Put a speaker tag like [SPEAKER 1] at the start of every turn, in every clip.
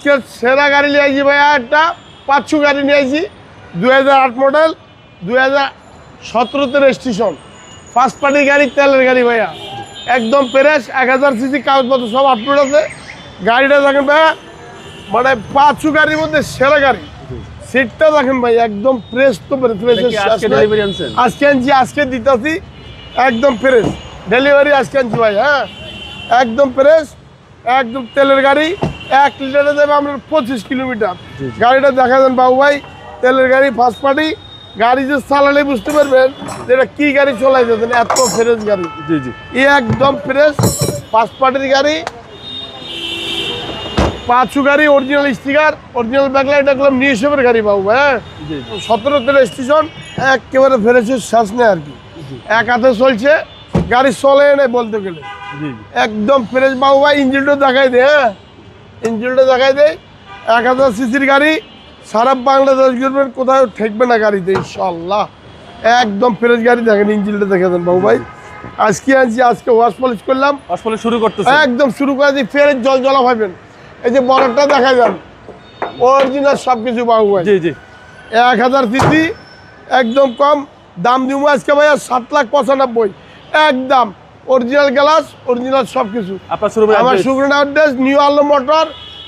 [SPEAKER 1] আজকে সেরা গাড়ি নিয়ে আসছি ভাইয়া, একটা 500 গাড়ি নিয়ে আসছি, 2008 মডেল, 2017-তে রেজিস্ট্রেশন, ফার্স্ট পার্টি গাড়ি, তেলের গাড়ি ভাইয়া, একদম ফ্রেশ, 1000 সিসি, কাগজপত্র সব আপলোড আছে। গাড়িটা দেখেন ভাইয়া, মানে 500 গাড়ির মধ্যে সেরা গাড়ি। সিটটা দেখেন ভাই, একদম ফ্রেশ, তো ফ্রেশ আজকে আনছি, আজকে দিতেছি, একদম ফ্রেশ ডেলিভারি আজকে আনছি ভাই। হ্যাঁ, একদম ফ্রেশ, একদম তেলের গাড়ি, 1 লিটারে দেবে আপনার 25 কিলোমিটার। গাড়িটা দেখা যান বাবু ভাই, তেলের গাড়ি, ফার্স্ট পার্টি গাড়ি, যে চালালে বুঝতে পারবেন যে এটা কি গাড়ি চলাই যাচ্ছেন, এত ফ্রেশ গাড়ি।
[SPEAKER 2] জি জি,
[SPEAKER 1] একদম ফ্রেশ ফার্স্ট পার্টির গাড়ি, 500 গাড়ি, অরিজিনাল স্টিকার, অরিজিনাল ব্যাকলাইট, একদম নিউ শেপের গাড়ি বাবু। হ্যাঁ, 17-তে রেজিস্ট্রেশন, একেবারে ফ্রেশের শ্বাস নেই আর কি, এক হাতে চলছে গাড়ি, চলে নেই বলতে গেলে, একদম ফ্রেশ বাবু ভাই। ইঞ্জিনটা দেখাই দে, হ্যাঁ ইঞ্জিনটা দেখাই দে, 1000 সিসির গাড়ি, সারা বাংলাদেশ ঘুরবেন, কোথাও ঠেকবে না গাড়িতে ইনশাল্লাহ, একদম ফ্রেশ গাড়ি। দেখেন ইঞ্জিনটা দেখে দেন বাবু ভাই, আজকে আনছি, আজকে ওয়াশ পলিশ করলাম,
[SPEAKER 2] ওয়াশ পলিশ শুরু করতেছি,
[SPEAKER 1] একদম শুরু করে দিই, ফের জল জলা পাবেন। এই যে বড়টা দেখা যান, অরিজিনাল সব কিছু বাবু ভাই।
[SPEAKER 2] জি জি,
[SPEAKER 1] 1000 সিসি, একদম কম দাম দিব আজকে ভাইয়া, 7,95,000 একদম, অরিজিনাল গ্লাস, অরিজিনাল সব কিছু। আমার শুকনো অ্যাড্রেস নিউ আলো মোটর,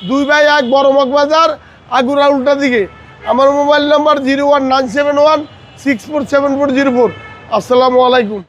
[SPEAKER 1] 2/1 বড় মগবাজার, আগুরা উল্টা দিকে। আমার মোবাইল নাম্বার 01971 647404। আসসালামু আলাইকুম।